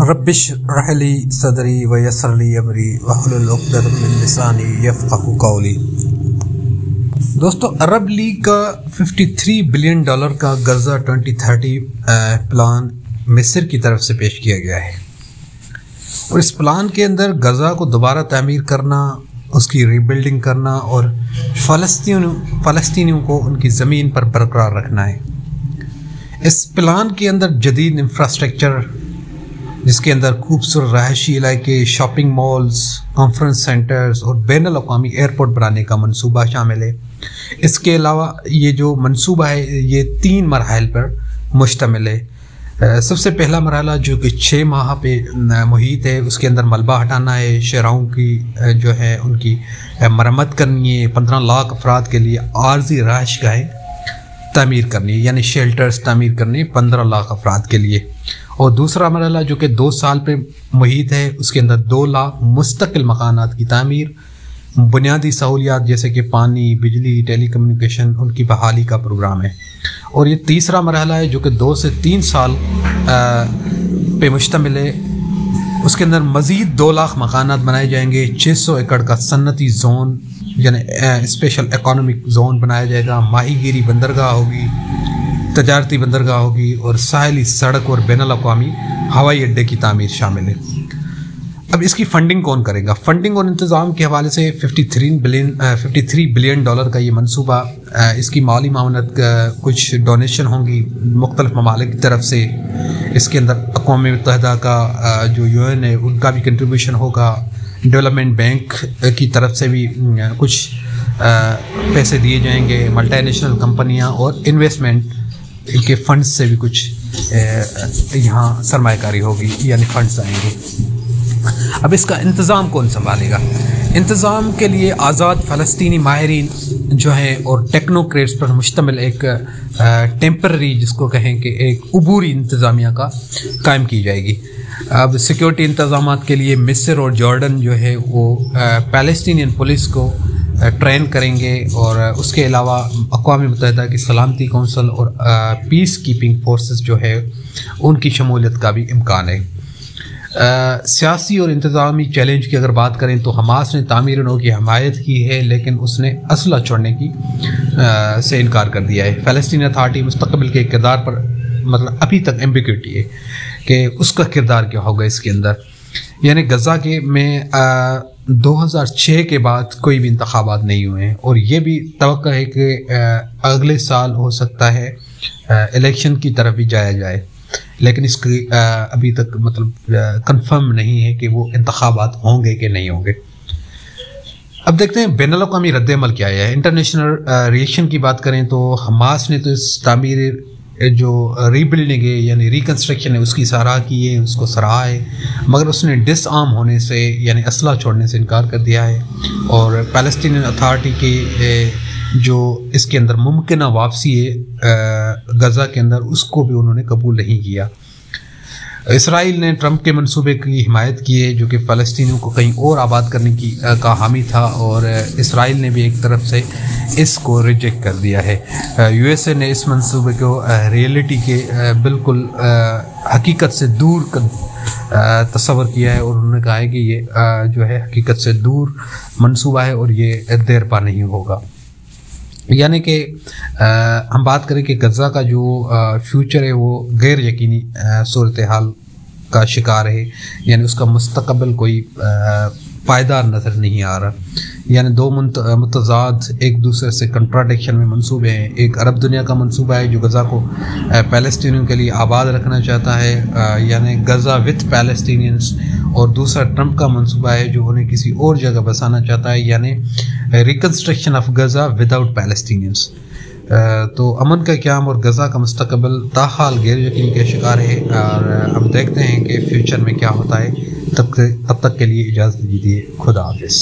رب اشرح لی صدری ویسر لی امری واحلل عقدۃ من لسانی یفقہوا قولی۔ دوستو، عرب لیگ کا $53 بلین کا غزہ 2030 پلان مصر کی طرف سے پیش کیا گیا ہے، اور اس پلان کے اندر غزہ کو دوبارہ تعمیر کرنا، اس کی ری بلڈنگ کرنا اور فلسطینیوں کو ان کی زمین پر برقرار رکھنا ہے۔ اس پلان کے اندر جدید انفراسٹرکچر، جس کے اندر خوبصورت رہائشی علاقے، شاپنگ مالز، کانفرنس سینٹرز اور بین الاقوامی ایئرپورٹ بنانے کا منصوبہ شامل ہے۔ اس کے علاوہ یہ جو منصوبہ ہے یہ 3 مراحل پر مشتمل ہے۔ سب سے پہلا مرحلہ جو کہ 6 ماہ پہ محیط ہے، اس کے اندر ملبہ ہٹانا ہے، شہراؤں کی جو ہے ان کی مرمت کرنی ہے، 15 لاکھ افراد کے لیے عارضی رہائش گاہیں تعمیر کرنی ہے، یعنی شیلٹرز تعمیر کرنی 15 لاکھ افراد کے لیے۔ اور دوسرا مرحلہ جو کہ 2 سال پہ محیط ہے، اس کے اندر 2 لاکھ مستقل مکانات کی تعمیر، بنیادی سہولیات جیسے کہ پانی، بجلی، ٹیلی کمیونیکیشن، ان کی بحالی کا پروگرام ہے۔ اور یہ تیسرا مرحلہ ہے جو کہ 2 سے 3 سال پہ مشتمل ہے، اس کے اندر مزید 2 لاکھ مکانات بنائے جائیں گے، 600 ایکڑ کا صنعتی زون یعنی اسپیشل اکانومک زون بنایا جائے گا، ماہی گیری بندرگاہ ہوگی، تجارتی بندرگاہ ہوگی، اور ساحلی سڑک اور بین الاقوامی ہوائی اڈے کی تعمیر شامل ہے۔ اب اس کی فنڈنگ کون کرے گا؟ فنڈنگ اور انتظام کے حوالے سے $53 بلین کا یہ منصوبہ، اس کی مالی معاونت کچھ ڈونیشن ہوں گی مختلف ممالک کی طرف سے، اس کے اندر اقوام متحدہ کا جو UN ہے ان کا بھی کنٹریبیوشن ہوگا، ڈیولپمنٹ بینک کی طرف سے بھی کچھ پیسے دیے جائیں گے، ملٹی نیشنل کمپنیاں اور انویسٹمنٹ کے فنڈز سے بھی کچھ یہاں سرمایہ کاری ہوگی، یعنی فنڈز آئیں گے۔ اب اس کا انتظام کون سنبھالے گا؟ انتظام کے لیے آزاد فلسطینی ماہرین جو ہیں اور ٹیکنوکریٹس پر مشتمل ایک ٹیمپرری، جس کو کہیں کہ ایک عبوری انتظامیہ کا قائم کی جائے گی۔ اب سیکیورٹی انتظامات کے لیے مصر اور جارڈن جو ہے وہ پیلسٹینین پولیس کو ٹرین کریں گے، اور اس کے علاوہ اقوام متحدہ کی سلامتی کونسل اور پیس کیپنگ فورسز جو ہے ان کی شمولیت کا بھی امکان ہے۔ سیاسی اور انتظامی چیلنج کی اگر بات کریں تو حماس نے تعمیر نو کی حمایت کی ہے، لیکن اس نے اسلحہ چھوڑنے کی سے انکار کر دیا ہے۔ فلسطینی اتھارٹی مستقبل کے کردار پر مطلب ابھی تک ایمبیگوٹی ہے کہ اس کا کردار کیا ہوگا اس کے اندر، یعنی غزہ کے میں 2006 کے بعد کوئی بھی انتخابات نہیں ہوئے ہیں، اور یہ بھی توقع ہے کہ اگلے سال ہو سکتا ہے الیکشن کی طرف بھی جایا جائے، لیکن اس کی ابھی تک مطلب کنفرم نہیں ہے کہ وہ انتخابات ہوں گے کہ نہیں ہوں گے۔ اب دیکھتے ہیں بین الاقوامی رد عمل کیا ہے۔ انٹرنیشنل ریئیکشن کی بات کریں تو حماس نے تو اس تعمیر جو ری بلڈنگ ہے یعنی ریکنسٹرکشن ہے اس کی سراہ کی ہے، اس کو سراہا ہے، مگر اس نے ڈس آرم ہونے سے یعنی اسلحہ چھوڑنے سے انکار کر دیا ہے، اور پیلسٹینین اتھارٹی کے جو اس کے اندر ممکنہ واپسی ہے غزہ کے اندر، اس کو بھی انہوں نے قبول نہیں کیا۔ اسرائیل نے ٹرمپ کے منصوبے کی حمایت کی ہے جو کہ فلسطینیوں کو کہیں اور آباد کرنے کا حامی تھا، اور اسرائیل نے بھی ایک طرف سے اس کو ریجیکٹ کر دیا ہے۔ USA نے اس منصوبے کو ریئلٹی کے بالکل حقیقت سے دور تصور کیا ہے، اور انہوں نے کہا ہے کہ یہ جو ہے حقیقت سے دور منصوبہ ہے اور یہ دیر پا نہیں ہوگا۔ یعنی کہ ہم بات کریں کہ غزہ کا جو فیوچر ہے وہ غیر یقینی صورتحال کا شکار ہے، یعنی اس کا مستقبل کوئی پائیدار نظر نہیں آ رہا، یعنی 2 متضاد ایک دوسرے سے کنٹراڈکشن میں منصوبے ہیں۔ ایک عرب دنیا کا منصوبہ ہے جو غزہ کو پیلسٹینیوں کے لیے آباد رکھنا چاہتا ہے، یعنی غزہ وتھ پیلسٹینینز، اور دوسرا ٹرمپ کا منصوبہ ہے جو انہیں کسی اور جگہ بسانا چاہتا ہے، یعنی reconstruction of Gaza without Palestinians. تو امن کا قیام اور غزہ کا مستقبل تاحال غیر یقینی کا شکار ہے، اور ہم دیکھتے ہیں کہ فیوچر میں کیا ہوتا ہے۔ تب تک کے لیے اجازت دیجیے، خدا حافظ۔